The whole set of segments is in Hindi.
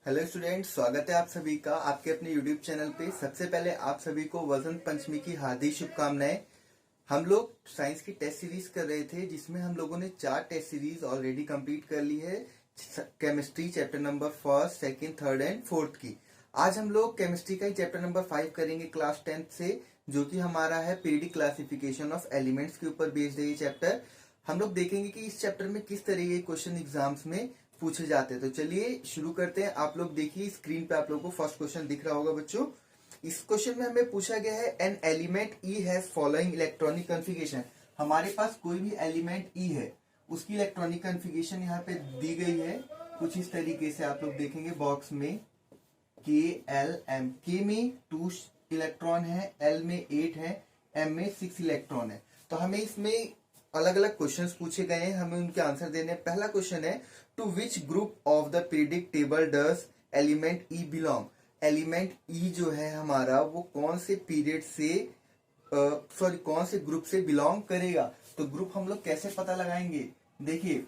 हेलो स्टूडेंट्स, स्वागत है आप सभी का आपके अपने यूट्यूब चैनल पे। सबसे पहले आप सभी को वसंत पंचमी की हार्दिक शुभकामनाएं। हम लोग साइंस की टेस्ट सीरीज कर रहे थे जिसमें हम लोगों ने 4 टेस्ट सीरीज ऑलरेडी कंप्लीट कर ली है। Chemistry chapter number 1st, 2nd, 3rd and 4th की। आज हम लोग केमिस्ट्री का ही चैप्टर नंबर 5 करेंगे क्लास 10th से, जो कि हमारा है पीरियडिक क्लासिफिकेशन ऑफ एलिमेंट्स के ऊपर बेस्ड है ये चैप्टर। हम लोग देखेंगे कि इस चैप्टर में किस तरह के क्वेश्चन एग्जाम्स में पूछे जाते हैं। तो चलिए शुरू करते हैं। आप लोग देखिए स्क्रीन पे आप लोगों को फर्स्ट क्वेश्चन दिख रहा होगा बच्चों। इस क्वेश्चन में हमें पूछा गया है an element E has following electronic configuration. हमारे पास कोई भी एलिमेंट ई है, उसकी इलेक्ट्रॉनिक कॉन्फ़िगरेशन यहाँ पे दी गई है कुछ इस तरीके से। आप लोग देखेंगे बॉक्स में के एल एम। के में 2 इलेक्ट्रॉन है, एल में 8 है, एम में 6 इलेक्ट्रॉन है। तो हमें इसमें अलग अलग क्वेश्चंस पूछे गए हैं, हमें उनके आंसर देने हैं। पहला क्वेश्चन है to which group of the periodic table does element E belong. Element E जो है हमारा वो कौन से पीरियड से कौन से ग्रुप से बिलोंग करेगा। तो ग्रुप हम लोग कैसे पता लगाएंगे। देखिए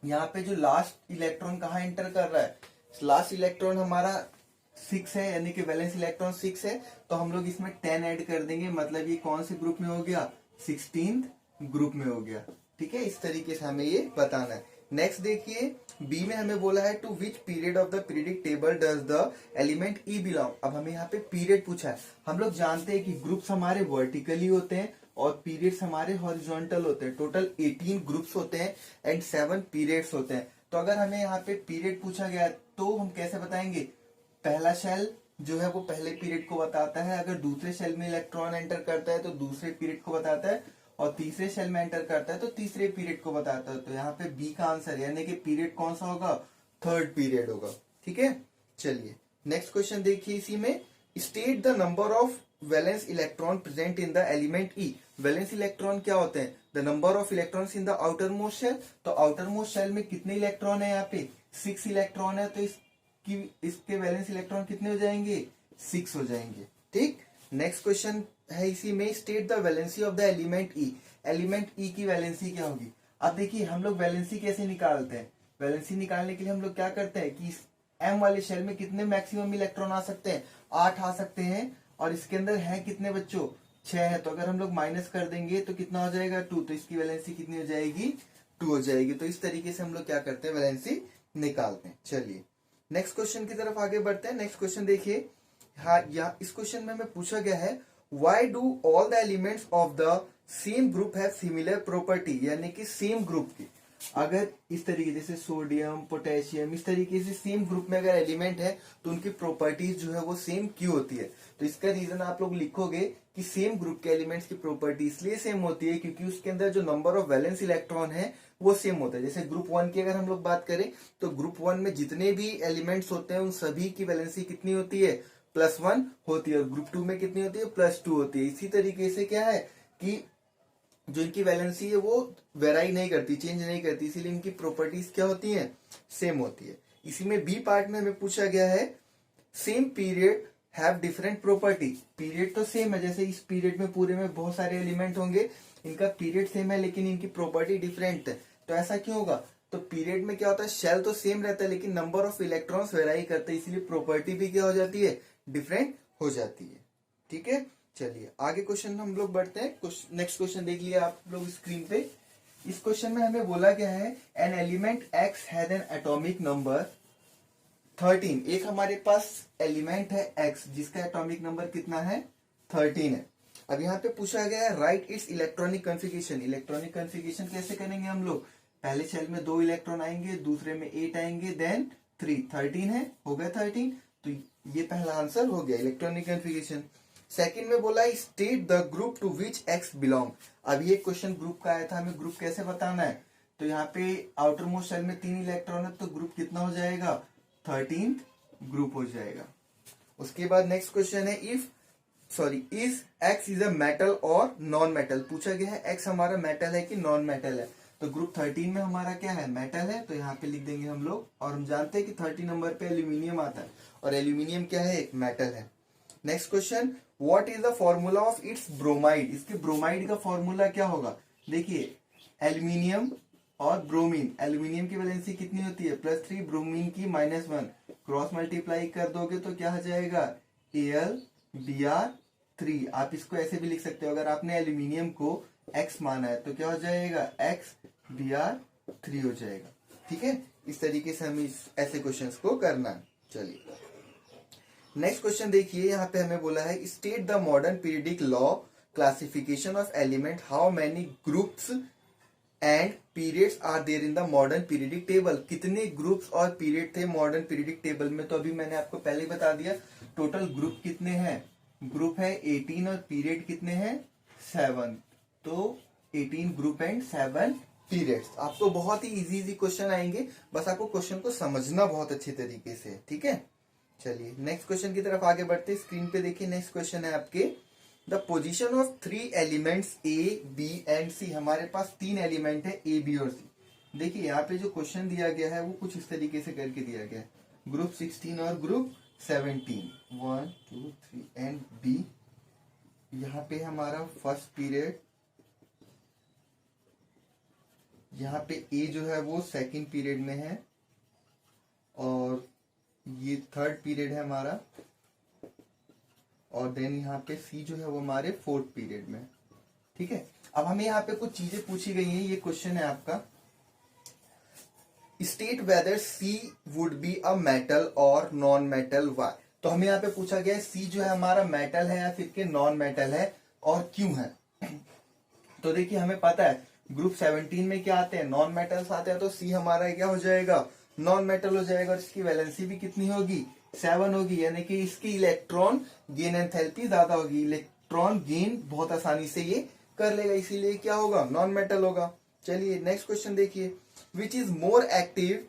यहाँ पे जो लास्ट इलेक्ट्रॉन कहाँ एंटर कर रहा है, लास्ट इलेक्ट्रॉन हमारा 6 है, यानी कि वैलेंस इलेक्ट्रॉन 6 है। तो हम लोग इसमें 10 ऐड कर देंगे, मतलब ये कौन से ग्रुप में हो गया, 16th ग्रुप में हो गया। ठीक है, इस तरीके से हमें ये बताना है। नेक्स्ट देखिए बी में हमें बोला है to which period of the periodic table does the element E belong. अब हमें यहाँ पे पीरियड पूछा है। हम लोग जानते हैं कि ग्रुप्स हमारे वर्टिकली होते हैं और पीरियड्स हमारे हॉरिजॉन्टल होते हैं। टोटल 18 ग्रुप्स होते हैं एंड 7 पीरियड्स होते हैं। तो अगर हमें यहाँ पे पीरियड पूछा गया तो हम कैसे बताएंगे। पहला शेल जो है वो पहले पीरियड को बताता है, अगर दूसरे शेल में इलेक्ट्रॉन एंटर करता है तो दूसरे पीरियड को बताता है, और तीसरे शेल में एंटर करता है तो तीसरे पीरियड को बताता है। तो यहाँ पे बी का आंसर यानी कि पीरियड कौन सा होगा, 3rd पीरियड होगा। ठीक है, चलिए नेक्स्ट क्वेश्चन देखिए। इसी में state the number of valence electron present in the element E. Valence electron क्या होते हैं, the number of electrons in the outer most shell. तो आउटर मोस्ट शेल में कितने इलेक्ट्रॉन है, यहाँ पे 6 इलेक्ट्रॉन है। तो इसके वैलेंस इलेक्ट्रॉन कितने हो जाएंगे, 6 हो जाएंगे। ठीक, नेक्स्ट क्वेश्चन है इसी में state the valency of the element E. Element E की वैलेंसी क्या होगी। अब देखिए हम लोग वैलेंसी कैसे निकालते हैं। वैलेंसी निकालने के लिए हम लोग क्या करते हैं कि एम वाले शेल में कितने मैक्सिमम इलेक्ट्रॉन आ सकते हैं, 8 आ सकते हैं। और इसके अंदर है कितने बच्चों, 6 है। तो अगर हम लोग माइनस कर देंगे तो कितना हो जाएगा, 2। तो इसकी वैलेंसी कितनी हो जाएगी, 2 हो जाएगी। तो इस तरीके से हम लोग क्या करते हैं, वैलेंसी निकालते हैं। चलिए नेक्स्ट क्वेश्चन की तरफ आगे बढ़ते हैं। नेक्स्ट क्वेश्चन देखिए, हाँ यहाँ इस क्वेश्चन में हमें पूछा गया है why do all the elements of the same group have similar property. यानी कि सेम ग्रुप की अगर इस तरीके जैसे सोडियम, पोटेशियम, इस तरीके से सेम ग्रुप में अगर एलिमेंट है तो उनकी प्रॉपर्टीज जो है वो सेम क्यों होती है। तो इसका रीजन आप लोग लिखोगे कि सेम ग्रुप के एलिमेंट्स की प्रॉपर्टी इसलिए सेम होती है क्योंकि उसके अंदर जो नंबर ऑफ वैलेंस इलेक्ट्रॉन है वो सेम होता है। जैसे ग्रुप 1 की अगर हम लोग बात करें तो ग्रुप 1 में जितने भी एलिमेंट्स होते हैं उन सभी की वैलेंसी कितनी होती है, +1 होती है। और ग्रुप 2 में कितनी होती है, +2 होती है। इसी तरीके से क्या है कि जो इनकी वैलेंसी है वो वेराई नहीं करती, चेंज नहीं करती, इसीलिए इनकी प्रॉपर्टीज क्या होती हैं, सेम होती है। इसी में बी पार्ट में हमें पूछा गया है same period have different property. Period तो सेम है, जैसे इस पीरियड में पूरे में बहुत सारे एलिमेंट होंगे, इनका पीरियड सेम है लेकिन इनकी प्रॉपर्टी डिफरेंट है। तो ऐसा क्यों होगा, तो पीरियड में क्या होता है, शेल तो सेम रहता है लेकिन नंबर ऑफ इलेक्ट्रॉन्स वेराई करते हैं, इसलिए प्रॉपर्टी भी क्या हो जाती है, डिफरेंट हो जाती है। ठीक है, चलिए आगे क्वेश्चन हम लोग बढ़ते हैं। नेक्स्ट क्वेश्चन देख लिया आप लोग स्क्रीन पे। इस क्वेश्चन में हमें बोला गया है an element x has an atomic number 13। एक हमारे पास एलिमेंट है एक्स जिसका एटॉमिक नंबर कितना है, 13 है। अब यहाँ पे पूछा गया है right it's electronic configuration. Electronic configuration कैसे करेंगे हम लोग, पहले शेल में 2 इलेक्ट्रॉन आएंगे, दूसरे में 8 आएंगे, देन 3, 13 है, हो गया 13। तो ये पहला आंसर हो गया इलेक्ट्रॉनिक कॉन्फ़िगरेशन। सेकंड में बोला state the group to which X belong. अब ये क्वेश्चन ग्रुप का आया था, हमें ग्रुप कैसे बताना है। तो यहाँ पे आउटर मोस्ट शेल में 3 इलेक्ट्रॉन है तो ग्रुप कितना हो जाएगा, 13th ग्रुप हो जाएगा। उसके बाद नेक्स्ट क्वेश्चन है is x is a metal और नॉन मेटल। पूछा गया है एक्स हमारा मेटल है कि नॉन मेटल है। तो ग्रुप 13 में हमारा क्या है, मेटल है। तो यहाँ पे लिख देंगे हम लोग, और हम जानते हैं कि 30 नंबर पे एल्यूमिनियम आता है और एल्यूमिनियम क्या है, एक मेटल है। Next question what is the formula of its bromide. इसके ब्रोमाइड का फॉर्मूला क्या होगा। देखिए एल्यूमिनियम और ब्रोमीन, एल्यूमिनियम की वैलेंसी कितनी होती है, +3, ब्रोमीन की -1। क्रॉस मल्टीप्लाई कर दोगे तो क्या हो जाएगा AlBr3। आप इसको ऐसे भी लिख सकते हो, अगर आपने एल्यूमिनियम को X माना है तो क्या हो जाएगा XBr3 हो जाएगा। ठीक है, इस तरीके से हमें ऐसे क्वेश्चंस को करना है। चलिए नेक्स्ट क्वेश्चन देखिए, यहाँ पे हमें बोला है state the modern periodic law classification of element, how many groups and periods are there in the modern periodic table. कितने ग्रुप्स और पीरियड थे मॉडर्न पीरियडिक टेबल में? तो अभी मैंने आपको पहले ही बता दिया, टोटल ग्रुप कितने हैं, ग्रुप है 18 और पीरियड कितने हैं 7। तो 18 ग्रुप एंड 7 पीरियड्स। आपको बहुत ही इजी क्वेश्चन आएंगे, बस आपको क्वेश्चन को समझना बहुत अच्छे तरीके से। ठीक है, चलिए नेक्स्ट क्वेश्चन की तरफ आगे बढ़ते हैं। स्क्रीन पे देखिए, नेक्स्ट क्वेश्चन है आपके the position of 3 elements A B and C. हमारे पास 3 एलिमेंट है ए बी और सी। देखिए यहाँ पे जो क्वेश्चन दिया गया है वो कुछ इस तरीके से करके दिया गया है, ग्रुप 16 और ग्रुप 17, 1 2 3 एंड बी। यहाँ पे हमारा फर्स्ट पीरियड, यहाँ पे ए जो है वो सेकंड पीरियड में है और ये थर्ड पीरियड है हमारा, और देन यहाँ पे सी जो है वो हमारे फोर्थ पीरियड में। ठीक है, अब हमें यहाँ पे कुछ चीजें पूछी गई हैं। ये क्वेश्चन है आपका, state whether C would be a metal और नॉन मेटल वाई। तो हमें यहाँ पे पूछा गया है सी जो है हमारा मेटल है या फिर के नॉन मेटल है और क्यों है। तो देखिए हमें पता है ग्रुप 17 में क्या आते हैं, नॉन मेटल्स आते हैं, तो सी हमारा क्या हो जाएगा, नॉन मेटल हो जाएगा। और इसकी वैलेंसी भी कितनी होगी, 7 होगी, यानी कि इसकी इलेक्ट्रॉन गेन एंथैल्पी ज्यादा होगी, इलेक्ट्रॉन गेन बहुत आसानी से ये कर लेगा, इसीलिए क्या होगा, नॉन मेटल होगा। चलिए नेक्स्ट क्वेश्चन देखिए, which is more active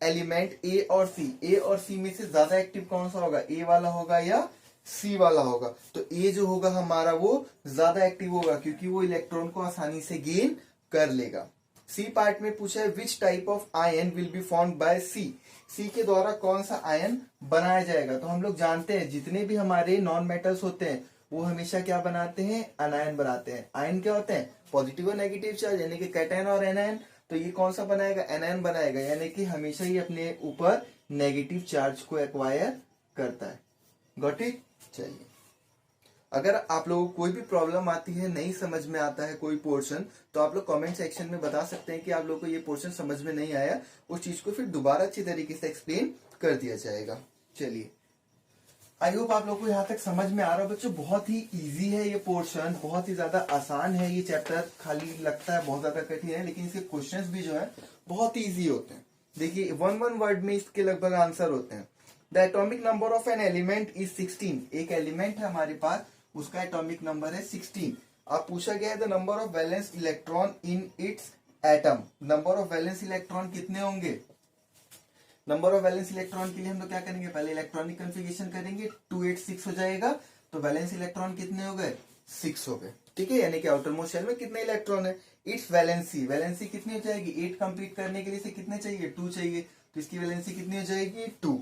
element A और सी। ए और सी में से ज्यादा एक्टिव कौन सा होगा, ए वाला होगा या सी वाला होगा? तो ए जो होगा हमारा वो ज्यादा एक्टिव होगा क्योंकि वो इलेक्ट्रॉन को आसानी से गेन कर लेगा। सी पार्ट में पूछा है which type of ion will be formed by C. C के द्वारा कौन सा आयन बनाया जाएगा? तो हम लोग जानते हैं जितने भी हमारे नॉन मेटल्स होते हैं वो हमेशा क्या बनाते हैं, अनायन बनाते हैं। आयन क्या होते हैं, पॉजिटिव और नेगेटिव चार्ज, यानी कि कैटायन और एनायन। तो ये कौन सा बनाएगा, एनायन बनाएगा, यानी कि हमेशा ही अपने ऊपर नेगेटिव चार्ज को एक्वायर करता है। Got it. चलिए अगर आप लोगों को कोई भी प्रॉब्लम आती है, नहीं समझ में आता है कोई पोर्शन, तो आप लोग कमेंट सेक्शन में बता सकते हैं कि आप लोगों को ये पोर्शन समझ में नहीं आया, उस चीज को फिर दोबारा अच्छी तरीके से एक्सप्लेन कर दिया जाएगा। चलिए आई होप आप लोगों को यहाँ तक समझ में आ रहा है बच्चों। बहुत ही इजी है ये पोर्शन, बहुत ही ज्यादा आसान है ये चैप्टर। खाली लगता है बहुत ज्यादा कठिन है, लेकिन इसके क्वेश्चंस भी जो है बहुत ही इजी होते हैं। देखिए 1 वर्ड में इसके लगभग आंसर होते हैं। The atomic number of an element is 16। एक एलिमेंट है हमारे पास, उसका एटॉमिक नंबर है 16। अब पूछा गया है the number of valence electron in its atom. Number of valence electron कितने होंगे? नंबर ऑफ वैलेंस इलेक्ट्रॉन के लिए हम लोग क्या करेंगे, पहले इलेक्ट्रॉनिक कन्फिगरेशन करेंगे, 2 8 6 हो जाएगा। तो वैलेंस इलेक्ट्रॉन कितने हो गए, 6 हो गए। ठीक है, यानी कि आउटर मोस्ट शेल में कितने इलेक्ट्रॉन है, इट्स वैलेंसी, वैलेंसी कितनी हो जाएगी, 8 कंप्लीट करने के लिए से कितने चाहिए, 2 चाहिए, तो इसकी वैलेंसी कितनी हो जाएगी, 2।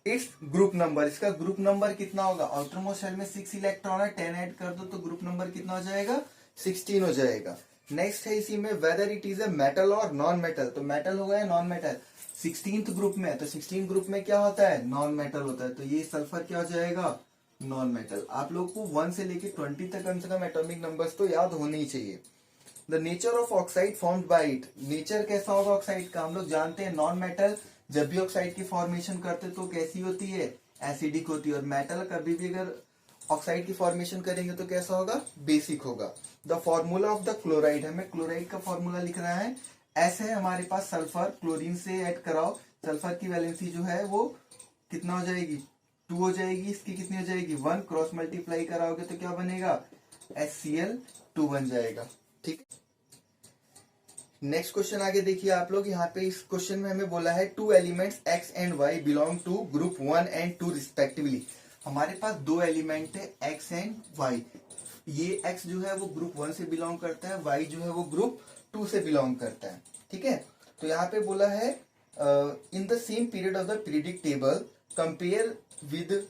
इट्स ग्रुप नंबर, इसका ग्रुप नंबर कितना होगा, आउटर मोस्ट शेल में 6 इलेक्ट्रॉन है, 10 ऐड कर दो तो ग्रुप नंबर कितना हो जाएगा, 16 हो जाएगा। नेक्स्ट है इसी में whether it is a metal और नॉन मेटल। तो मेटल होगा या नॉन मेटल, 16th ग्रुप में, तो 16 ग्रुप में क्या होता है, नॉन मेटल होता है, तो ये सल्फर क्या हो जाएगा, नॉन मेटल। आप लोग को 1 से लेके 20 तक कम से कम एटॉमिक नंबर्स तो याद होने ही चाहिए। The nature of oxide formed by it. Nature कैसा होगा ऑक्साइड का, हम लोग जानते हैं नॉन मेटल जब भी ऑक्साइड की फॉर्मेशन करते तो कैसी होती है, एसिडिक होती है, और मेटल कभी भी अगर ऑक्साइड की फॉर्मेशन करेंगे तो कैसा होगा, बेसिक होगा। The formula of the chloride, हमें क्लोराइड का फॉर्मूला लिख रहा है, ऐसे है हमारे पास सल्फर, क्लोरीन से ऐड कराओ, सल्फर की वैलेंसी जो है वो कितना हो जाएगी, 2 हो जाएगी, इसकी कितनी हो जाएगी, 1, क्रॉस मल्टीप्लाई कराओगे तो क्या बनेगा, HCl2 बन जाएगा। ठीक, नेक्स्ट क्वेश्चन आगे देखिए आप लोग। यहाँ पे इस क्वेश्चन में हमें बोला है 2 elements x and y belong to group 1 and 2 respectively. हमारे पास 2 एलिमेंट है x एंड y। ये x जो है वो ग्रुप 1 से बिलोंग करता है, y जो है वो ग्रुप 2 से बिलोंग करता है। ठीक है, तो यहाँ पे बोला है in the same period of the periodic table compare with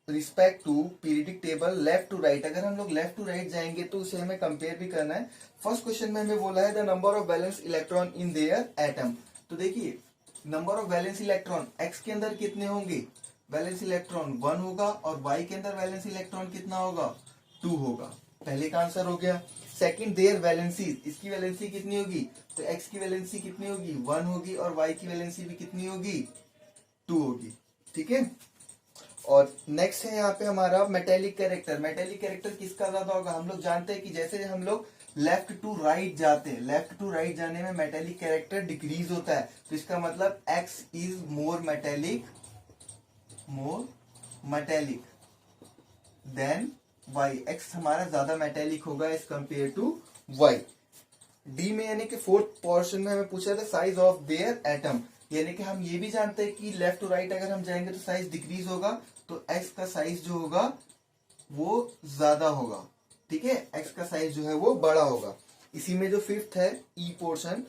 respect to periodic table left to right. अगर हम लोग लेफ्ट टू राइट जाएंगे तो उसे हमें कंपेयर भी करना है। फर्स्ट क्वेश्चन में हमें बोला है the number of valence electron in their atom. तो देखिए number of valence electron, x के अंदर कितने होंगे वैलेंस इलेक्ट्रॉन 1 होगा, और वाई के अंदर वैलेंस इलेक्ट्रॉन कितना होगा 2 होगा। पहले का आंसर हो गया। सेकंड, देयर वैलेंसी, इसकी वैलेंसी कितनी होगी, तो एक्स की वैलेंसी कितनी होगी 1 होगी, और वाई की वैलेंसी भी कितनी होगी 2 होगी। ठीक है। और नेक्स्ट है यहाँ पे हमारा मेटेलिक कैरेक्टर। मेटेलिक कैरेक्टर किसका ज्यादा होगा, हम लोग जानते हैं कि जैसे हम लोग लेफ्ट टू राइट जाते हैं, लेफ्ट टू राइट जाने में मेटेलिक कैरेक्टर डिक्रीज होता है, तो इसका मतलब X is more metallic than Y. X हमारा ज्यादा मेटेलिक होगा as compared to Y. D में यानी कि फोर्थ पोर्शन में हमें पूछा था साइज ऑफ देयर एटम, यानी कि हम ये भी जानते हैं कि लेफ्ट टू राइट अगर हम जाएंगे तो साइज डिक्रीज होगा, तो एक्स का साइज जो होगा वो ज्यादा होगा। ठीक है, एक्स का साइज जो है वो बड़ा होगा। इसी में जो फिफ्थ है ई पोर्शन,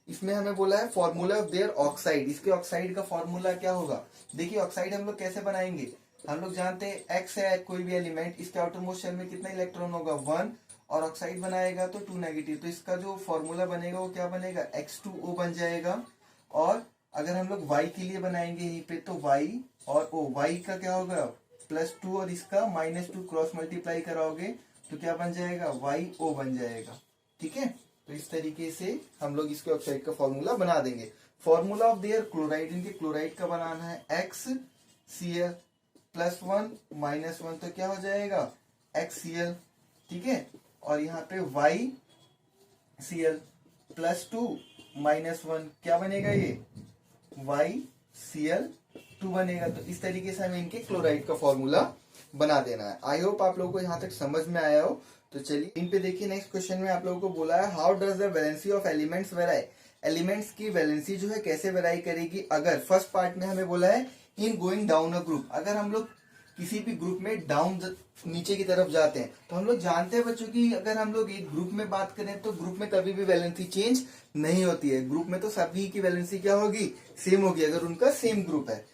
इसमें हमें बोला है फॉर्मूला ऑफ देयर ऑक्साइड। इसके ऑक्साइड का फॉर्मूला क्या होगा, देखिए ऑक्साइड हम लोग कैसे बनाएंगे, हम लोग जानते हैं एक्स है कोई भी एलिमेंट, इसके आउटर मोस्ट शेल में कितना इलेक्ट्रॉन होगा 1, और ऑक्साइड बनाएगा तो 2 नेगेटिव, तो इसका जो फॉर्मूला बनेगा वो क्या बनेगा X2O बन जाएगा। और अगर हम लोग y के लिए बनाएंगे यहीं पे तो y और o, y का क्या होगा +2 और इसका -2 क्रॉस मल्टीप्लाई कराओगे तो क्या बन जाएगा YO बन जाएगा। ठीक है, तो इस तरीके से हम लोग इसके ऑक्साइड का फॉर्मूला बना देंगे। फॉर्मूला ऑफ देयर क्लोराइड, इनके क्लोराइड का बनाना है XCl +1 -1, तो क्या हो जाएगा XCl। ठीक है, और यहाँ पे YCl +2 -1 क्या बनेगा ये YCl2 बनेगा। तो इस तरीके से हमें इनके क्लोराइड का फॉर्मूला बना देना है। आई होप आप लोगों को यहाँ तक समझ में आया हो। तो चलिए इन पे देखिए, नेक्स्ट क्वेश्चन में आप लोगों को बोला है how does the valency of elements वेराई। Elements की वैलेंसी जो है कैसे वेराई करेगी। अगर फर्स्ट पार्ट में हमें बोला है in going down a group, अगर हम लोग किसी भी ग्रुप में डाउन नीचे की तरफ जाते हैं, तो हम लोग जानते हैं बच्चों की अगर हम लोग एक ग्रुप में बात करें तो ग्रुप में कभी भी वैलेंसी चेंज नहीं होती है। ग्रुप में तो सभी की वैलेंसी क्या होगी सेम होगी अगर उनका सेम ग्रुप है।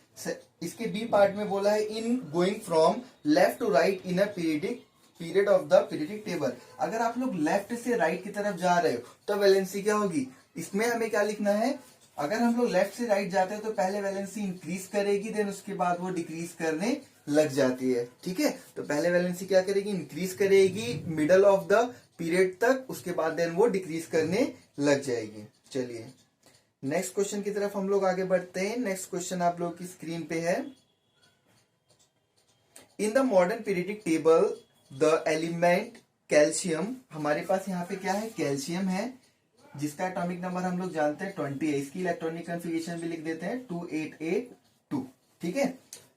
इसके बी पार्ट में बोला है in going from left to right in a period of the periodic table. अगर आप लोग लेफ्ट से राइट की तरफ जा रहे हो तो वैलेंसी क्या होगी, इसमें हमें क्या लिखना है, अगर हम लोग लेफ्ट से राइट जाते हैं तो पहले वैलेंसी इंक्रीज करेगी, देन उसके बाद वो डिक्रीज करने लग जाती है। ठीक है, तो पहले वैलेंसी क्या करेगी इंक्रीज करेगी मिडल ऑफ द पीरियड तक, उसके बाद देन वो डिक्रीज करने लग जाएगी। चलिए नेक्स्ट क्वेश्चन की तरफ हम लोग आगे बढ़ते हैं। नेक्स्ट क्वेश्चन आप लोग की स्क्रीन पे है, in the modern periodic table the element calcium, हमारे पास यहाँ पे क्या है कैल्शियम है जिसका एटॉमिक नंबर हम लोग जानते हैं 20 है, इसकी इलेक्ट्रॉनिक कन्फिगरेशन भी लिख देते हैं 2882। ठीक है,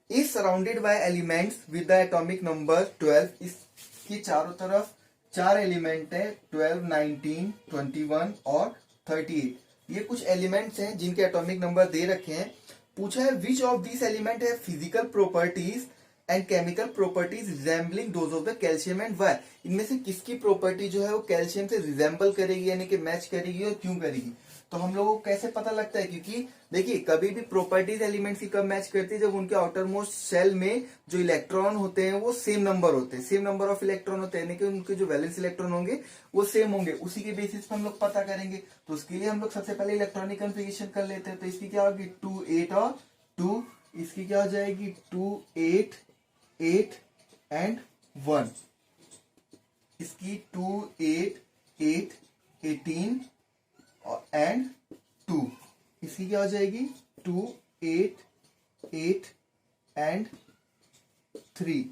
is surrounded by elements with the atomic number 12, इसकी चारों तरफ 4 एलिमेंट है 12, 19, 21 और 38। ये कुछ एलिमेंट्स हैं जिनके एटॉमिक नंबर दे रखे हैं। पूछा है विच ऑफ दिस एलिमेंट है physical properties and chemical properties resembling those of the calcium and Y. इनमें से किसकी प्रॉपर्टी जो है वो कैल्शियम से रिजेंबल करेगी यानी कि मैच करेगी और क्यों करेगी। तो हम लोगों को कैसे पता लगता है, क्योंकि देखिए कभी भी प्रॉपर्टीज एलिमेंट्स की कब मैच करती है, जब उनके आउटर मोस्ट शेल में जो इलेक्ट्रॉन होते हैं वो सेम नंबर होते हैं, सेम नंबर ऑफ इलेक्ट्रॉन होते हैं, यानी कि उनके जो वैलेंस इलेक्ट्रॉन होंगे वो सेम होंगे। उसी के बेसिस पर हम लोग पता करेंगे। तो उसके लिए हम लोग सबसे पहले इलेक्ट्रॉनिक कन्फिगरेशन कर लेते हैं। तो इसकी क्या होगी 2, 8 और 2, इसकी क्या हो जाएगी 2, 8, 8 एंड 1, इसकी 2, 8, 8, 18 एंड 2, इसकी क्या हो जाएगी 2, 8, 8 एंड 3।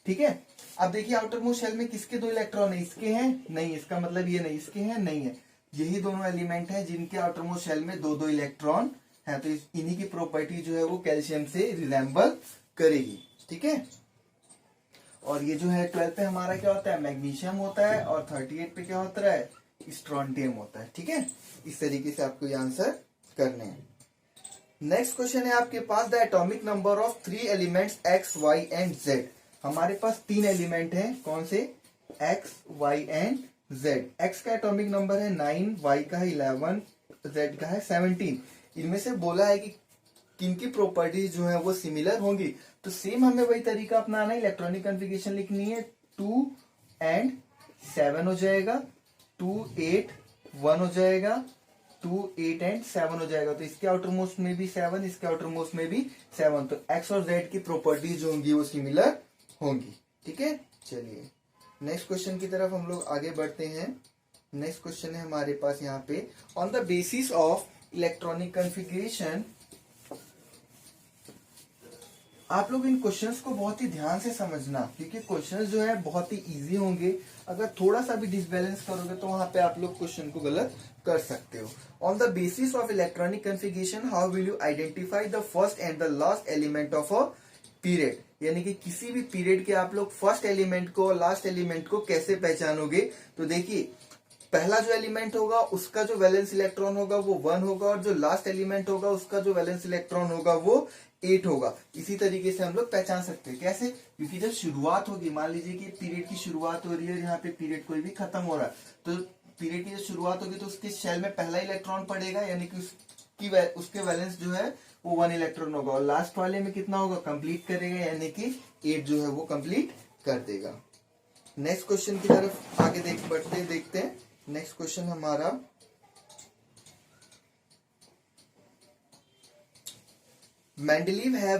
ठीक है, अब देखिए आउटर मोस्ट शेल में किसके 2 इलेक्ट्रॉन है, इसके हैं नहीं, इसका मतलब ये नहीं, इसके हैं नहीं है, यही दोनों एलिमेंट हैं जिनके आउटर मोस्ट शेल में 2 इलेक्ट्रॉन है। तो इन्हीं की प्रॉपर्टी जो है वो कैल्शियम से रिजेंबल करेगी। ठीक है, और ये जो है 12 पे हमारा क्या होता है मैग्नीशियम होता है, और 38 पे क्या होता है स्ट्रोंटियम होता है। ठीक है, इस तरीके से आपको ये आंसर करने हैं। नेक्स्ट क्वेश्चन है आपके पास the atomic number of 3 elements x, y and z। हमारे पास 3 एलिमेंट हैं, कौन से x, y and z। x का एटॉमिक नंबर है 9, y का है 11, z का है 17। इनमें से बोला है कि किनकी प्रॉपर्टीज जो है वो सिमिलर होंगी। तो सेम हमें वही तरीका अपनाना है, इलेक्ट्रॉनिक कन्फिगरेशन लिखनी है 2 एंड 7 हो जाएगा, 2, 8, 1 हो जाएगा, 2, 8 एंड 7 हो जाएगा। तो इसके आउटर मोस्ट में भी 7, इसके आउटर मोस्ट में भी 7। तो एक्स और जेड की प्रॉपर्टीज जो होंगी वो सिमिलर होंगी। ठीक है, चलिए नेक्स्ट क्वेश्चन की तरफ हम लोग आगे बढ़ते हैं। नेक्स्ट क्वेश्चन है हमारे पास यहाँ पे, on the basis of electronic configuration. आप लोग इन क्वेश्चंस को बहुत ही ध्यान से समझना, क्योंकि क्वेश्चंस जो है बहुत ही इजी होंगे। अगर थोड़ा सा भी डिसबैलेंस करोगे तो वहां पे आप लोग क्वेश्चन को गलत कर सकते हो। On the basis of electronic configuration how will you identify the first and the last element of a period. यानी कि किसी भी पीरियड के आप लोग फर्स्ट एलिमेंट को और लास्ट एलिमेंट को कैसे पहचानोगे। तो देखिए, पहला जो एलिमेंट होगा उसका जो वैलेंस इलेक्ट्रॉन होगा वो 1 होगा, और जो लास्ट एलिमेंट होगा उसका जो वैलेंस इलेक्ट्रॉन होगा वो 8 होगा। इसी तरीके से हम लोग पहचान सकते हैं। कैसे? क्योंकि जब शुरुआत होगी, मान लीजिए कि पीरियड की शुरुआत हो रही है और यहाँ पे पीरियड कोई भी खत्म हो रहा है, तो पीरियड की जब शुरुआत होगी तो उसके शेल में पहला इलेक्ट्रॉन पड़ेगा, यानी कि उसके वैलेंस जो है वो 1 इलेक्ट्रॉन होगा, और लास्ट वाले में कितना होगा, कंप्लीट करेगा, यानी कि 8 जो है वो कंप्लीट कर देगा। नेक्स्ट क्वेश्चन की तरफ आगे देखते हैं। नेक्स्ट क्वेश्चन हमारा, मेंडलीव हैव,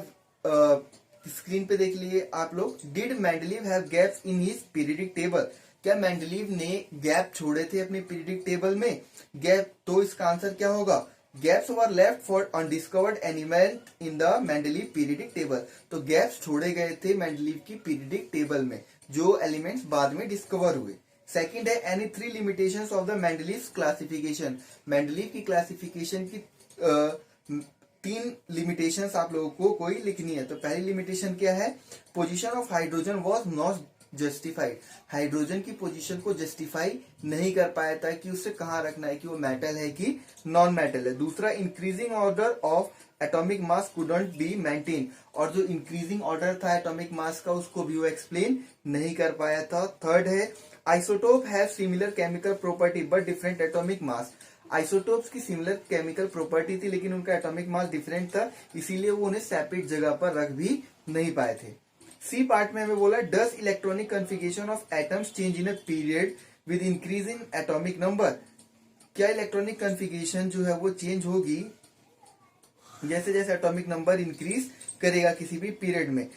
स्क्रीन पे देख लिए आप लोग, did Mendeleev have gaps in his periodic table. क्या मेंडलीव ने गैप छोड़े थे अपने पीरियडिक टेबल में? गैप, तो इसका आंसर क्या होगा, gaps were left for undiscovered element in the Mendeleev periodic table. तो गैप्स छोड़े गए थे मेंडलीव की पीरियडिक टेबल में, जो एलिमेंट्स बाद में डिस्कवर हुए। सेकंड है, any 3 limitations of the Mendeleev classification. Mendeleev की क्लासिफिकेशन की 3 लिमिटेशंस आप लोगों को कोई लिखनी है। तो पहली लिमिटेशन क्या है, position of hydrogen was not justified. Hydrogen की पोजीशन को जस्टिफाई नहीं कर पाया था कि उसे कहाँ रखना है, कि वो मेटल है कि नॉन मेटल है। दूसरा, increasing order of atomic mass couldn't be maintain, और जो इंक्रीजिंग ऑर्डर था एटॉमिक मास का उसको भी वो एक्सप्लेन नहीं कर पाया था। थर्ड है, isotope have similar chemical property but different atomic mass. Isotopes की सिमिलर केमिकल प्रॉपर्टी थी लेकिन उनका एटॉमिक मास डिफरेंट था, इसीलिए वो उन्हें सेपरेट जगह पर रख भी नहीं पाए थे। सी पार्ट में हमें बोला, does electronic configuration of atoms change in a period with increase in atomic number. क्या इलेक्ट्रॉनिक कॉन्फ़िगरेशन जो है वो चेंज होगी जैसे जैसे एटॉमिक नंबर इंक्रीज करेगा किसी भी पीरियड में?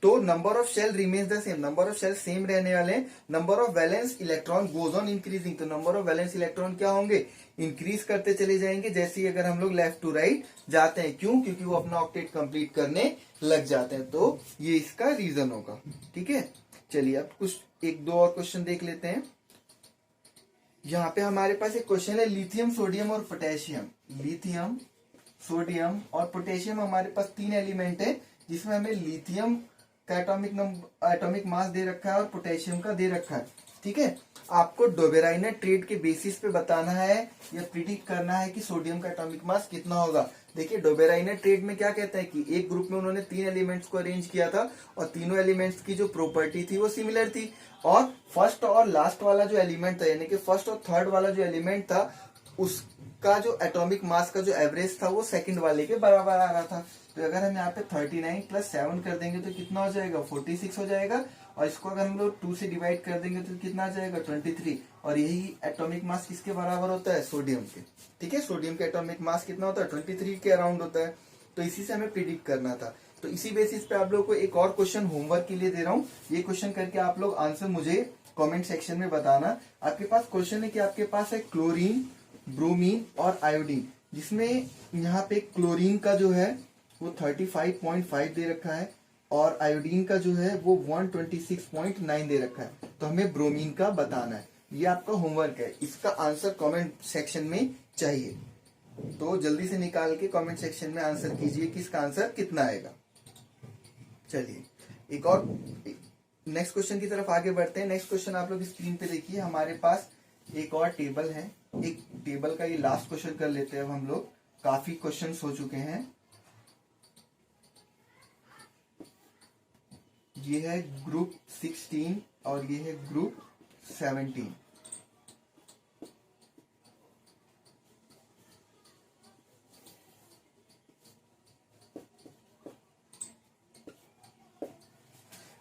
तो number of shell remains the same, number of shell same रहने वाले। Number of valence electron goes on increasing, तो नंबर ऑफ वैलेंस इलेक्ट्रॉन क्या होंगे, इंक्रीज करते चले जाएंगे जैसे ही अगर हम लोग लेफ्ट टू राइट जाते हैं। क्यों? क्योंकि वो अपना ऑक्टेट कंप्लीट करने लग जाते हैं। तो ये इसका रीजन होगा। ठीक है, चलिए अब कुछ 1-2 और क्वेश्चन देख लेते हैं। यहाँ पे हमारे पास एक क्वेश्चन है, लिथियम, सोडियम और पोटेशियम। लिथियम, सोडियम और पोटेशियम हमारे पास 3 एलिमेंट है, जिसमें हमें लिथियम का एटॉमिक मास दे रखा है और पोटेशियम का दे रखा है। ठीक है, आपको डोबेराइनर ट्रेड के बेसिस पे बताना है या प्रिडिक्ट करना है कि सोडियम का एटॉमिक मास कितना होगा। देखिए, डोबेराइनर ट्रेड में क्या कहता है कि एक ग्रुप में उन्होंने 3 एलिमेंट्स को अरेंज किया था और तीनों एलिमेंट्स की जो प्रॉपर्टी थी वो सिमिलर थी, और फर्स्ट और लास्ट वाला जो एलिमेंट था, यानी कि फर्स्ट और थर्ड वाला जो एलिमेंट था, उसका जो एटॉमिक मास का जो एवरेज था वो सेकंड वाले के बराबर आ रहा था। तो अगर हम यहाँ पे 39 + 7 कर देंगे तो कितना हो जाएगा, 46 हो जाएगा, और इसको अगर हम लोग 2 से डिवाइड कर देंगे तो कितना आ जाएगा, 23। और यही एटॉमिक मास किसके बराबर होता है, सोडियम के। ठीक है, सोडियम का एटॉमिक मास कितना होता है, 23 के अराउंड होता है। तो इसी से हमें प्रिडिक्ट करना था। तो इसी बेसिस पे आप लोग को एक और क्वेश्चन होमवर्क के लिए दे रहा हूँ। ये क्वेश्चन करके आप लोग आंसर मुझे कॉमेंट सेक्शन में बताना। आपके पास क्वेश्चन है कि आपके पास है क्लोरीन, ब्रोमीन और आयोडीन, जिसमें यहाँ पे क्लोरीन का जो है वो 35.5 दे रखा है और आयोडीन का जो है वो 126.9 दे रखा है। तो हमें ब्रोमीन का बताना है। ये आपका होमवर्क है, इसका आंसर कमेंट सेक्शन में चाहिए। तो जल्दी से निकाल के कमेंट सेक्शन में आंसर कीजिए कि इसका आंसर कितना आएगा। चलिए एक और नेक्स्ट क्वेश्चन की तरफ आगे बढ़ते हैं। नेक्स्ट क्वेश्चन आप लोग स्क्रीन पे देखिए, हमारे पास एक और टेबल है। एक टेबल का ये लास्ट क्वेश्चन कर लेते हैं अब हम लोग, काफी क्वेश्चंस हो चुके हैं। ये है ग्रुप 16 और ये है ग्रुप 17।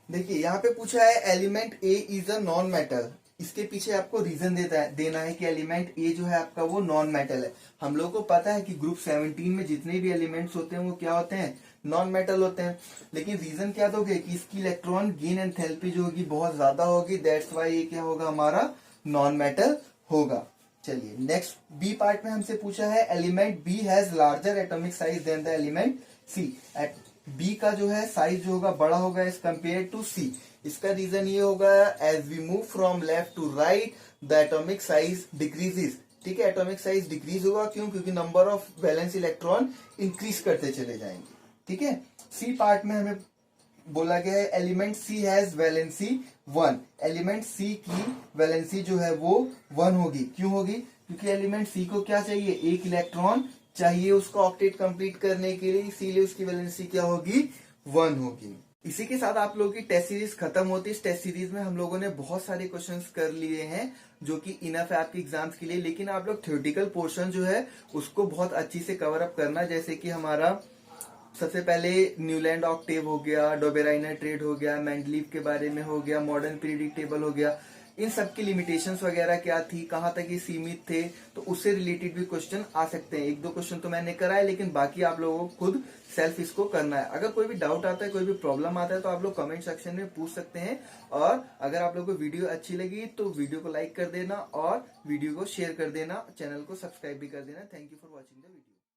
देखिए यहाँ पे पूछा है element A is a non metal, इसके पीछे आपको रीजन देना है कि एलिमेंट ए जो है आपका वो नॉन मेटल है। हम लोग को पता है कि ग्रुप 17 में जितने भी एलिमेंट्स होते हैं वो क्या होते हैं, नॉन मेटल होते हैं। लेकिन रीजन क्या दोगे कि इसकी इलेक्ट्रॉन गेन एंथैल्पी जो होगी बहुत ज्यादा होगी, दैट्स वाई ये क्या होगा हमारा नॉन मेटल होगा। चलिए नेक्स्ट बी पार्ट में हमसे पूछा है element B has larger atomic size than the element C. B का जो है साइज जो होगा बड़ा होगा एज कंपेयर टू सी। इसका रीजन ये होगा as we move from left to right the atomic size decreases. ठीक है, एटॉमिक साइज डिक्रीज होगा क्यों, क्योंकि number of valence electron increase करते चले जाएंगे। ठीक है, सी पार्ट में हमें बोला गया है element C has valency 1। Element C की वैलेंसी जो है वो 1 होगी। क्यों होगी, क्योंकि एलिमेंट सी को क्या चाहिए, एक इलेक्ट्रॉन चाहिए उसको ऑक्टेट कंप्लीट करने के लिए, इसीलिए उसकी वैलेंसी क्या होगी, 1 होगी। इसी के साथ आप लोगों की टेस्ट सीरीज खत्म होती है। इस टेस्ट सीरीज में हम लोगों ने बहुत सारे क्वेश्चंस कर लिए हैं जो कि इनफ है आपके एग्जाम्स के लिए। लेकिन आप लोग थ्योरेटिकल पोर्शन जो है उसको बहुत अच्छी से कवर अप करना। जैसे कि हमारा सबसे पहले न्यूलैंड ऑक्टेव हो गया, डोबेराइनर ट्रेड हो गया, मेंडलीव के बारे में हो गया, मॉडर्न पीरियडिक टेबल हो गया, इन सब की लिमिटेशंस वगैरह क्या थी, कहां तक ये सीमित थे, तो उससे रिलेटेड भी क्वेश्चन आ सकते हैं। 1-2 क्वेश्चन तो मैंने करा है, लेकिन बाकी आप लोगों को खुद सेल्फ इसको करना है। अगर कोई भी डाउट आता है, कोई भी प्रॉब्लम आता है तो आप लोग कमेंट सेक्शन में पूछ सकते हैं। और अगर आप लोगों को वीडियो अच्छी लगी तो वीडियो को लाइक कर देना और वीडियो को शेयर कर देना, चैनल को सब्सक्राइब भी कर देना। Thank you for watching the video.